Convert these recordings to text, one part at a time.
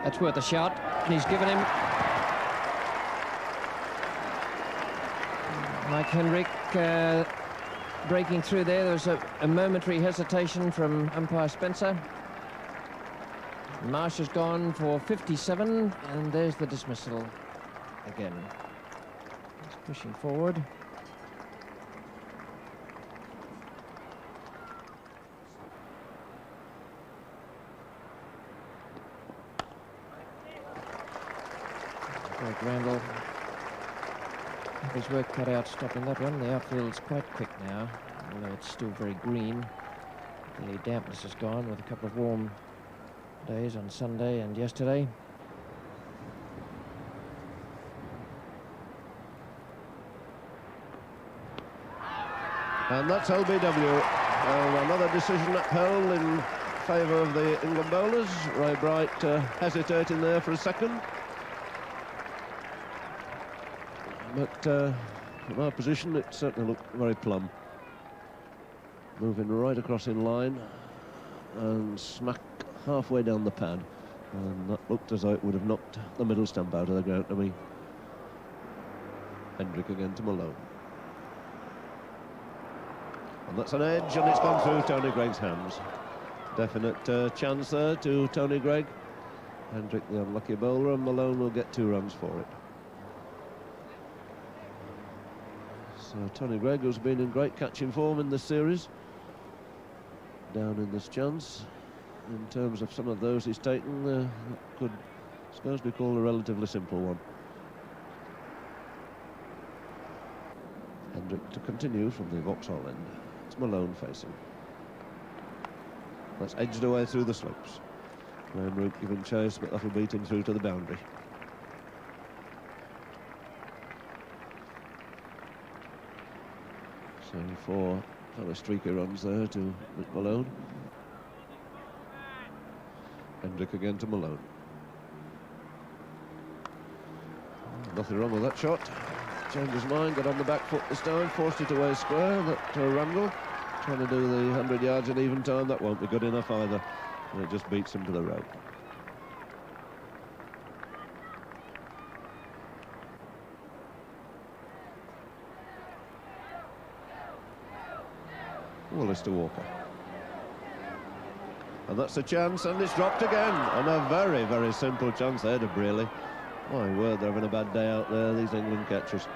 That's worth a shot, and he's given him. Mike Hendrick breaking through there. There was a momentary hesitation from umpire Spencer. Marsh has gone for 57, and there's the dismissal again. He's pushing forward. Greg Randall, his work cut out stopping that one. The outfield's quite quick now, although it's still very green. The dampness is gone with a couple of warm days on Sunday and yesterday. And that's LBW. Another decision upheld in favour of the England bowlers. Ray Bright hesitating there for a second. But from our position, it certainly looked very plumb. Moving right across in line and smack halfway down the pad. And that looked as though it would have knocked the middle stump out of the ground to me. Hendrick again to Malone. And that's an edge, and it's gone through Tony Greig's hands. Definite chance there to Tony Greig. Hendrick, the unlucky bowler, and Malone will get 2 runs for it. So Tony Greig, who's been in great catching form in this series, down in this chance. In terms of some of those he's taken, could scarcely call a relatively simple one. Hendrick to continue from the Vauxhall end. It's Malone facing. That's edged away through the slopes. Graham Root giving chase, but that'll beat him through to the boundary. So 4 fellow streaker runs there to Malone. Hendrick again to Malone. Nothing wrong with that shot. Changed his mind, got on the back foot this time, forced it away square. That Randall trying to do the 100 yards in even time. That won't be good enough either. And it just beats him to the rope. Wallace to Walker. And that's a chance, and it's dropped again. And a very, very simple chance there to Brearley. My word, they're having a bad day out there, these England catchers.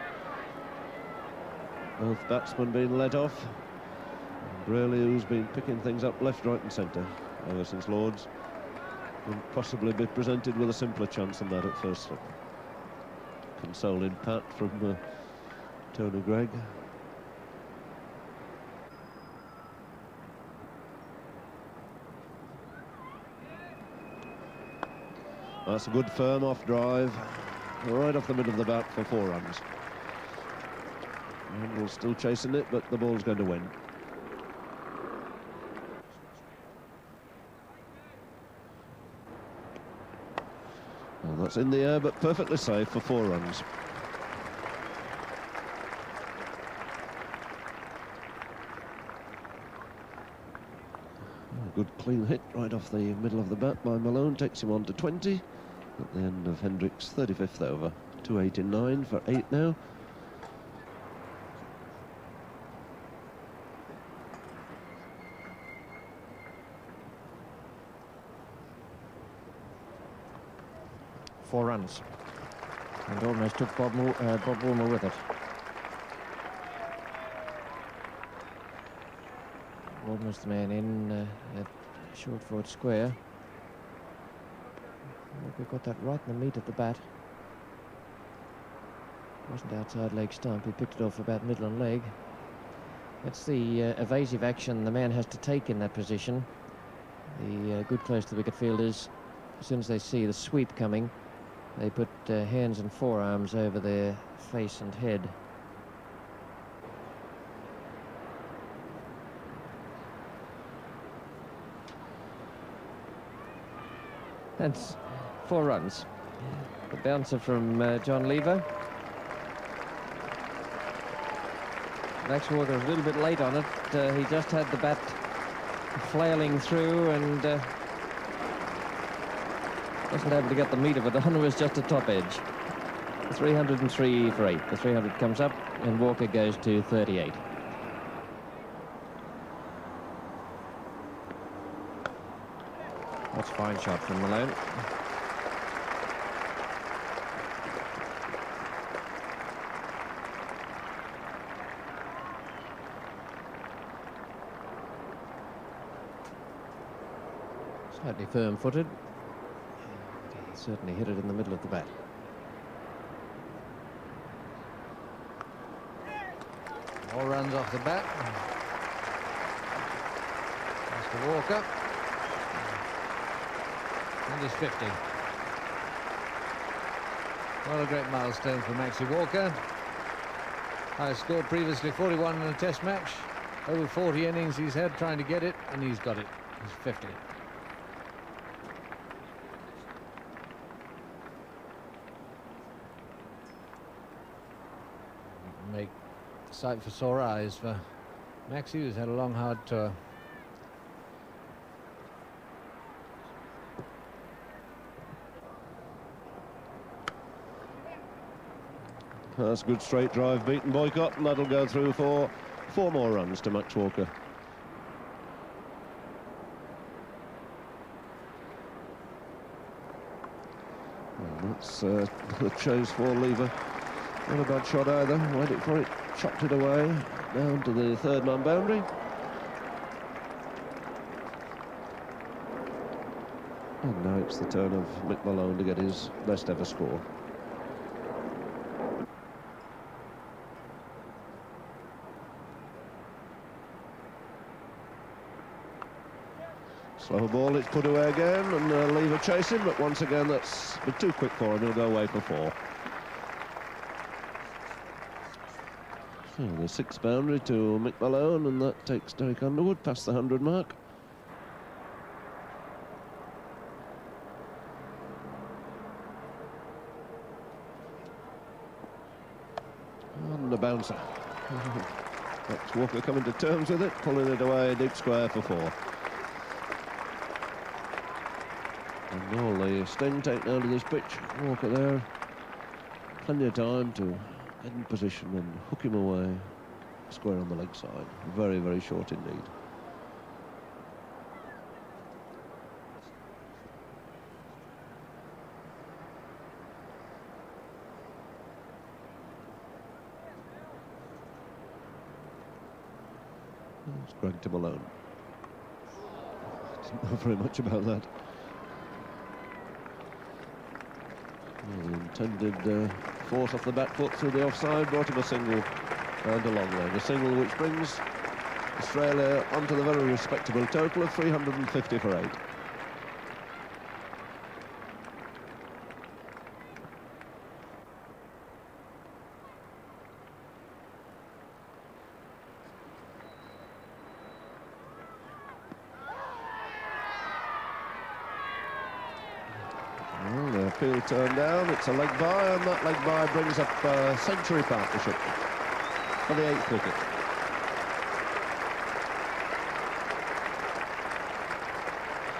Both batsmen being let off. And Brearley, who's been picking things up left, right and centre ever since Lord's, can possibly be presented with a simpler chance than that at first slip. Consoling pat from Tony Greig. That's a good firm off drive, right off the middle of the bat for 4 runs. Randall's still chasing it, but the ball's going to win. Well, that's in the air, but perfectly safe for 4 runs. Good clean hit right off the middle of the bat by Malone, takes him on to 20 at the end of Hendrick's 35th over. 289 for 8 now. Four runs, and almost took Bob Woolmer with it. Almost the man in at short forward square. We got that right in the meat of the bat. Wasn't outside leg stump. He picked it off about middle and leg. That's the evasive action the man has to take in that position. The good close to the wicket fielders, as soon as they see the sweep coming, they put hands and forearms over their face and head. That's 4 runs. The bouncer from John Lever. Max Walker was a little bit late on it. He just had the bat flailing through, and Wasn't able to get the meat of it on, it was just a top edge. 303 for 8. The 300 comes up and Walker goes to 38. That's a fine shot from Malone. Slightly firm-footed. He certainly hit it in the middle of the bat. All runs off the bat. Mr. Walker. And he's 50. What a great milestone for Maxie Walker. High scored previously 41 in a test match. Over 40 innings he's had trying to get it, and he's got it. He's 50. Make sight for sore eyes for Maxie, who's had a long, hard tour. That's a good straight drive, beaten Boycott, and that'll go through for 4 more runs to Max Walker. And that's the chase for Lever. Not a bad shot either. Waited for it, chopped it away down to the 3rd man boundary. And now it's the turn of Mick Malone to get his best ever score. Slow ball, it's put away again, and Lever chasing, but once again that's a bit too quick for him. He'll go away for 4. So the 6th boundary to Mick Malone, and that takes Derek Underwood past the 100 mark. And the bouncer. Max Walker coming to terms with it, pulling it away deep square for 4. And all the sting taken out of this pitch. Walker there. Plenty of time to get in position and hook him away. Square on the leg side. Very, very short indeed. It's Greg to Malone. Didn't know very much about that. Well, the intended force off the back foot through the offside brought him a single and a long leg. A single which brings Australia onto the very respectable total of 350 for 8. Well, the field turned down, it's a leg by, and that leg by brings up a century partnership for the 8th wicket.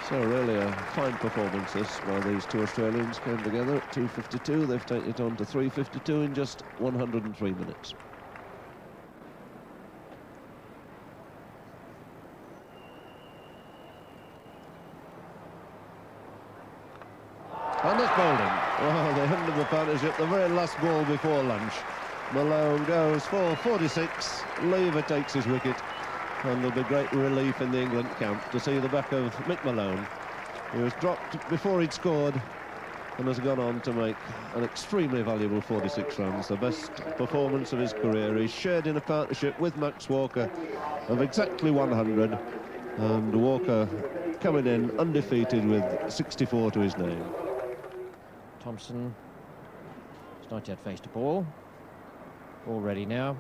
So really a fine performance this by these 2 Australians. Came together at 2:52, they've taken it on to 3:52 in just 103 minutes. And that's bowling. Oh, the end of the partnership, the very last ball before lunch. Malone goes for 46, Lever takes his wicket, and there'll be great relief in the England camp to see the back of Mick Malone, who was dropped before he'd scored and has gone on to make an extremely valuable 46 runs, the best performance of his career. He's shared in a partnership with Max Walker of exactly 100, and Walker coming in undefeated with 64 to his name. Thompson has not yet faced a ball. All ready now,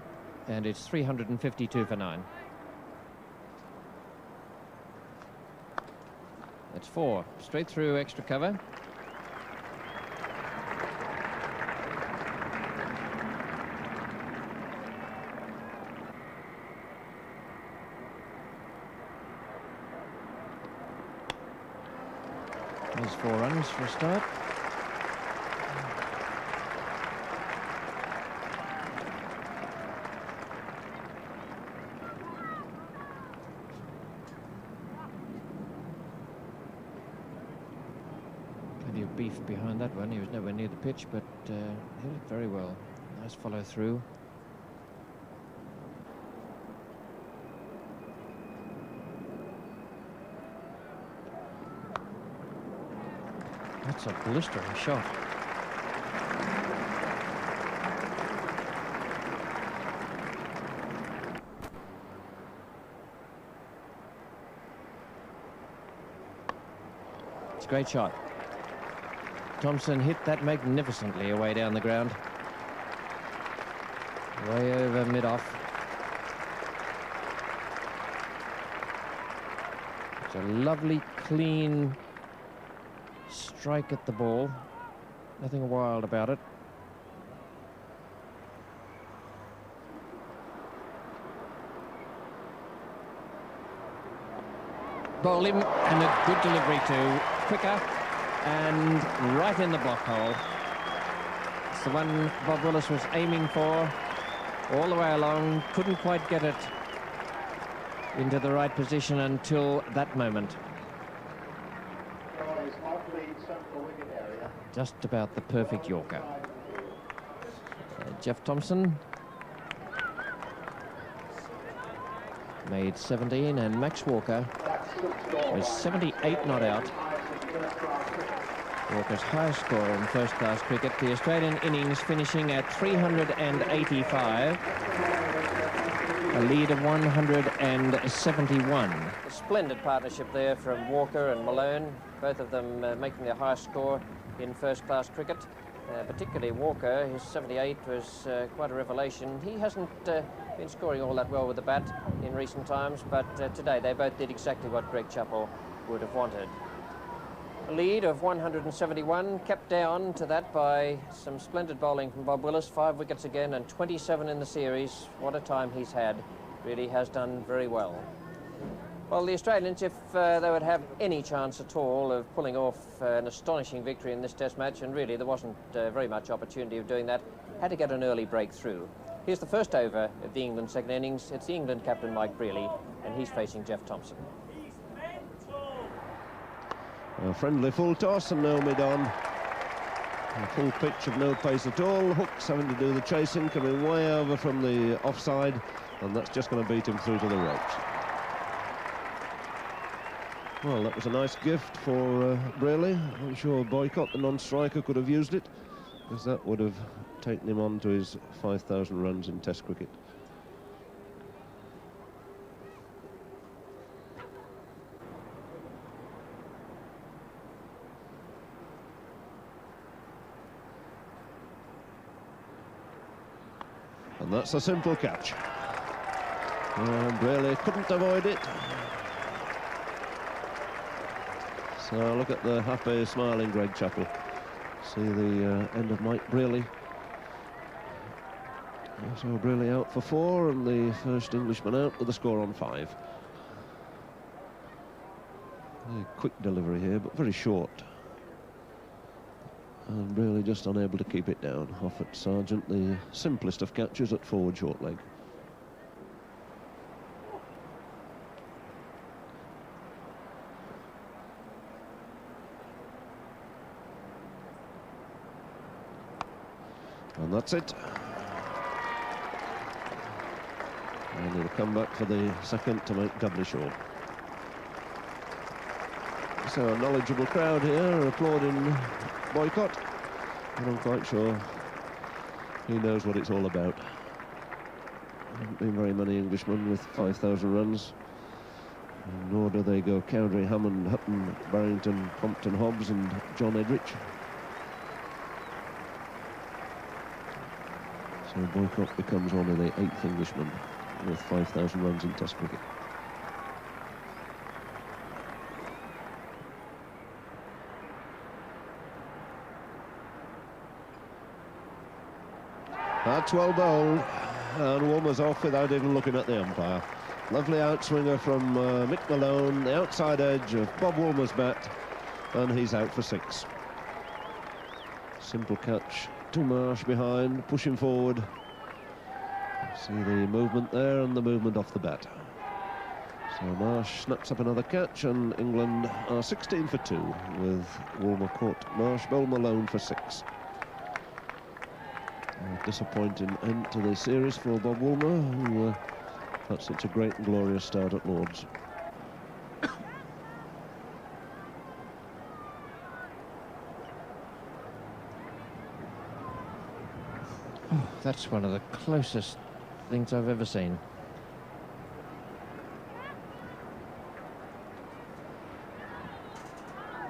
and it's 352 for 9. That's 4. Straight through extra cover. There's 4 runs for a start. Plenty of beef behind that one. He was nowhere near the pitch, but hit it very well. Nice follow through. That's a blistering shot. It's a great shot. Thomson hit that magnificently away down the ground. Way over mid-off. It's a lovely, clean strike at the ball. Nothing wild about it. Bowl him, and a good delivery too. Quicker and right in the block hole. It's the one Bob Willis was aiming for all the way along. Couldn't quite get it into the right position until that moment. Just about the perfect Yorker. Jeff Thomson made 17, and Max Walker was 78 not out. Walker's highest score in first-class cricket. The Australian innings finishing at 385. A lead of 171. A splendid partnership there from Walker and Malone, both of them making their highest score in first-class cricket. Particularly Walker, his 78 was quite a revelation. He hasn't been scoring all that well with the bat in recent times, but today they both did exactly what Greg Chappell would have wanted. A lead of 171, kept down to that by some splendid bowling from Bob Willis. 5 wickets again and 27 in the series. What a time he's had. Really has done very well. Well, the Australians, if they would have any chance at all of pulling off an astonishing victory in this Test match, and really there wasn't very much opportunity of doing that, had to get an early breakthrough. Here's the first over of the England second innings. It's the England captain, Mike Brearley, and he's facing Jeff Thomson. A friendly full toss and no mid-on. A full pitch of no pace at all. Hooks having to do the chasing, coming way over from the offside, and that's just going to beat him through to the ropes. Well, that was a nice gift for Brearley. I'm sure Boycott, the non-striker, could have used it, because that would have taken him on to his 5,000 runs in Test cricket. And that's a simple catch. Brearley couldn't avoid it. So look at the happy, smiling Greg Chappell. See the end of Mike Brearley. So Brearley out for 4, and the first Englishman out with the score on 5. Very quick delivery here, but very short. And Brearley just unable to keep it down. Off at Sargent, the simplest of catches at forward short leg. And that's it. And he'll come back for the second to make doubly sure. So a knowledgeable crowd here applauding Boycott, and I'm quite sure he knows what it's all about. There haven't been very many Englishmen with 5,000 runs, nor do they go Cowdrey, Hammond, Hutton, Barrington, Compton, Hobbs and John Edrich. So Boycott becomes only the 8th Englishman with 5,000 runs in Test cricket. That's well bowled, and Woolmer's off without even looking at the umpire. Lovely outswinger from Mick Malone, the outside edge of Bob Woolmer's bat, And he's out for 6. Simple catch to Marsh behind, pushing forward. See the movement there and the movement off the bat. So Marsh snaps up another catch, and England are 16 for 2 with Woolmer caught. Marsh, Beau Malone for 6. A disappointing end to the series for Bob Woolmer, who had such a great and glorious start at Lord's. Oh, that's one of the closest things I've ever seen.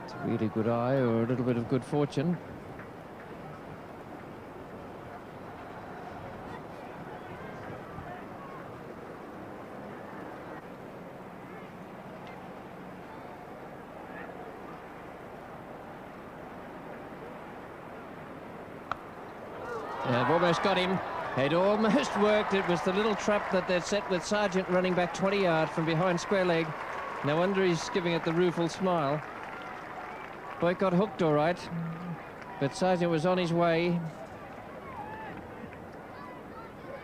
It's a really good eye or a little bit of good fortune. I've almost got him. It almost worked. It was the little trap that they'd set with Sargent running back 20 yards from behind square leg. No wonder he's giving it the rueful smile. Boycott hooked all right, but Sargent was on his way.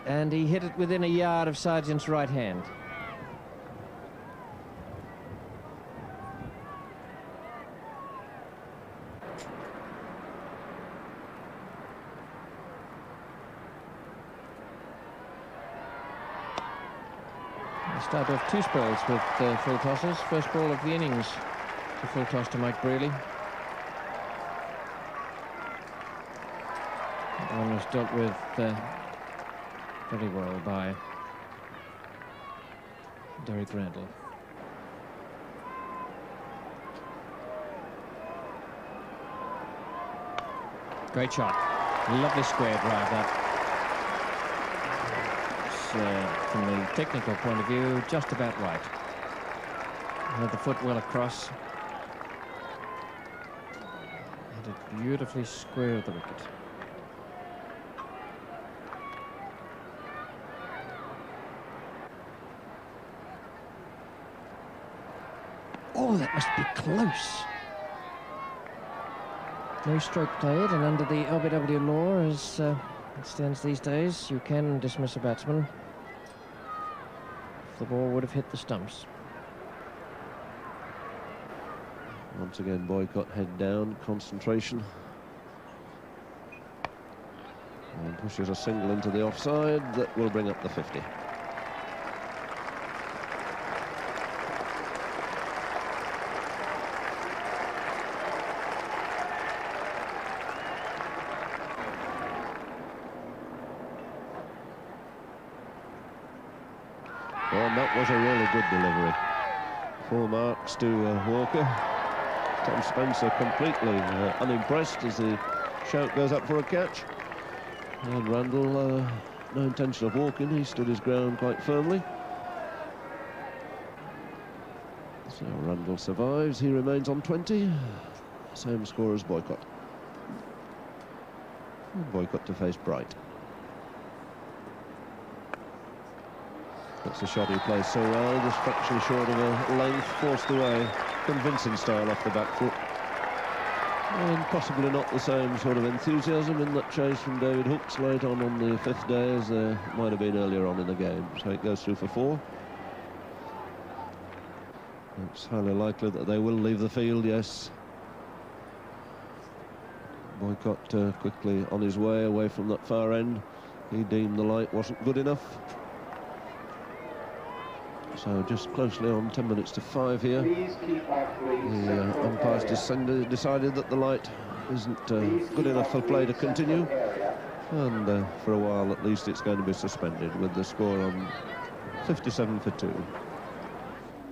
And he hit it within a yard of Sargent's right hand. Start off 2 spells with full tosses. First ball of the innings, a full toss to Mike Brearley. That one was dealt with very well by Derek Randall. Great shot. Lovely square drive that. From the technical point of view, just about right. Had the foot well across. Had it beautifully square of the wicket. Oh, that must be close. No stroke played, and under the LBW law, as it stands these days, you can dismiss a batsman if the ball would have hit the stumps. Once again, Boycott head down, concentration. And pushes a single into the offside that will bring up the 50. Well, that was a really good delivery. 4 marks to Walker. Tom Spencer completely unimpressed as the shout goes up for a catch. And Randall, no intention of walking, he stood his ground quite firmly. So Randall survives, he remains on 20. Same score as Boycott. And Boycott to face Bright. That's a shot he plays so well, just fractionally short of a length, forced away, convincing style off the back foot. And possibly not the same sort of enthusiasm in that chase from David Hooks late on the 5th day as there might have been earlier on in the game. So it goes through for 4. It's highly likely that they will leave the field, yes. Boycott quickly on his way away from that far end. He deemed the light wasn't good enough. So just closely on 10 minutes to 5 here. The umpires decided that the light isn't good enough for play to continue. And for a while at least it's going to be suspended with the score on 57 for 2.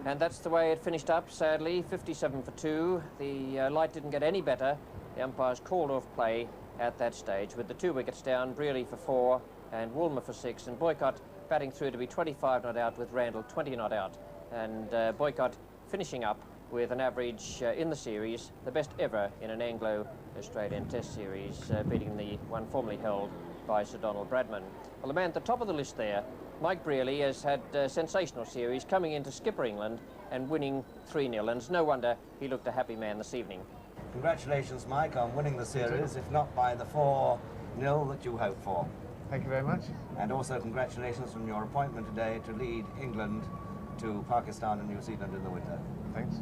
And that's the way it finished up, sadly, 57 for 2. The light didn't get any better. The umpires called off play at that stage with the 2 wickets down, Brearley for 4 and Woolmer for 6, and Boycott batting through to be 25 not out with Randall 20 not out, and Boycott finishing up with an average in the series, the best ever in an Anglo-Australian Test series, beating the one formerly held by Sir Donald Bradman. Well, the man at the top of the list there, Mike Brearley, has had a sensational series, coming into skipper England and winning 3-0, and it's no wonder he looked a happy man this evening. Congratulations, Mike, on winning the series, if not by the 4-0 that you hoped for. Thank you very much. And also congratulations on your appointment today to lead England to Pakistan and New Zealand in the winter. Thanks.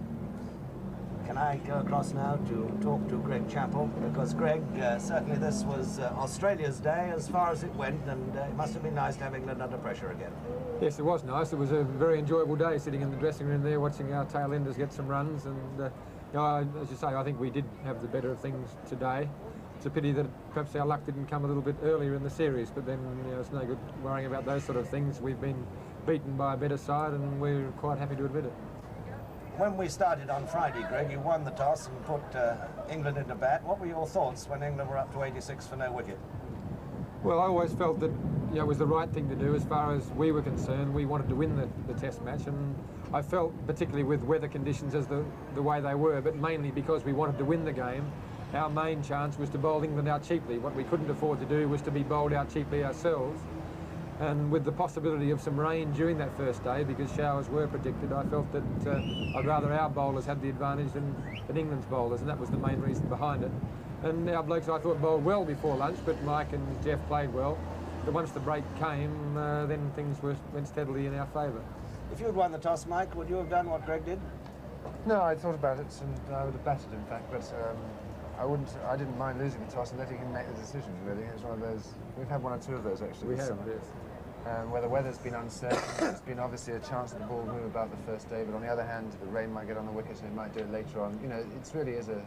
Can I go across now to talk to Greg Chappell? Because Greg, certainly this was Australia's day as far as it went, and it must have been nice to have England under pressure again. Yes, it was nice. It was a very enjoyable day sitting in the dressing room there watching our tail-enders get some runs, and you know, as you say, I think we did have the better of things today. It's a pity that perhaps our luck didn't come a little bit earlier in the series, but then you know, it's no good worrying about those sort of things. We've been beaten by a better side, and we're quite happy to admit it. When we started on Friday, Greg, you won the toss and put England into bat. What were your thoughts when England were up to 86 for no wicket? Well, I always felt that you know, it was the right thing to do as far as we were concerned. We wanted to win the Test match, and I felt, particularly with weather conditions as the way they were, but mainly because we wanted to win the game, our main chance was to bowl England out cheaply. What we couldn't afford to do was to be bowled out cheaply ourselves. And with the possibility of some rain during that first day, because showers were predicted, I felt that I'd rather our bowlers had the advantage than England's bowlers, and that was the main reason behind it. And our blokes, I thought, bowled well before lunch, but Mike and Jeff played well. But once the break came, then things went steadily in our favour. If you had won the toss, Mike, would you have done what Greg did? No, I thought about it, and I would have batted, in fact, but I didn't mind losing the toss and letting him make the decision, really. It was one of those, we've had one or two of those, actually, We this have, summer. yes. Where the weather's been uncertain, there's been obviously a chance that the ball will move about the first day, but on the other hand, the rain might get on the wicket and it might do it later on. You know, it really is a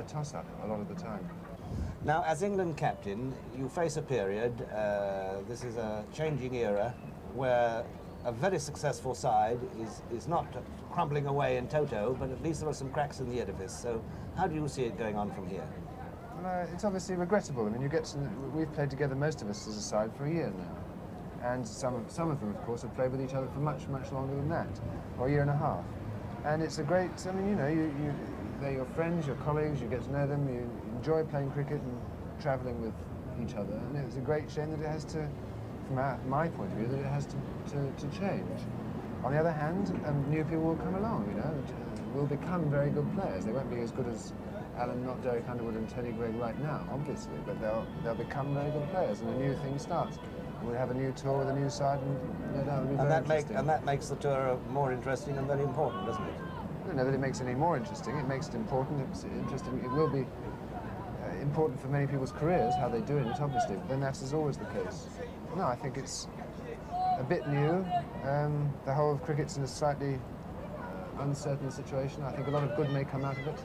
toss-up a lot of the time. Now, as England captain, you face a period, this is a changing era, where a very successful side is not crumbling away in toto, but at least there are some cracks in the edifice. So how do you see it going on from here? Well, it's obviously regrettable. I mean, we've played together, most of us as a side, for a year now. And some of them, of course, have played with each other for much, much longer than that, or a year and a half. And it's a great, I mean, you know, they're your friends, your colleagues, you get to know them, you enjoy playing cricket and travelling with each other. And it's a great shame that it has to, from my point of view, that it has to change. On the other hand, new people will come along, you know, and will become very good players. They won't be as good as Alan, not Derek Underwood and Teddy Gregg right now, obviously, but they'll become very good players, and a new thing starts. We'll have a new tour with a new side, and no doubt it'll be very interesting. And that makes the tour more interesting and very important, doesn't it? I don't know that it makes it any more interesting. It makes it important. It's interesting. It will be important for many people's careers, how they do it, obviously, but then that is always the case. No, I think it's a bit new. The whole of cricket's in a slightly uncertain situation. I think a lot of good may come out of it.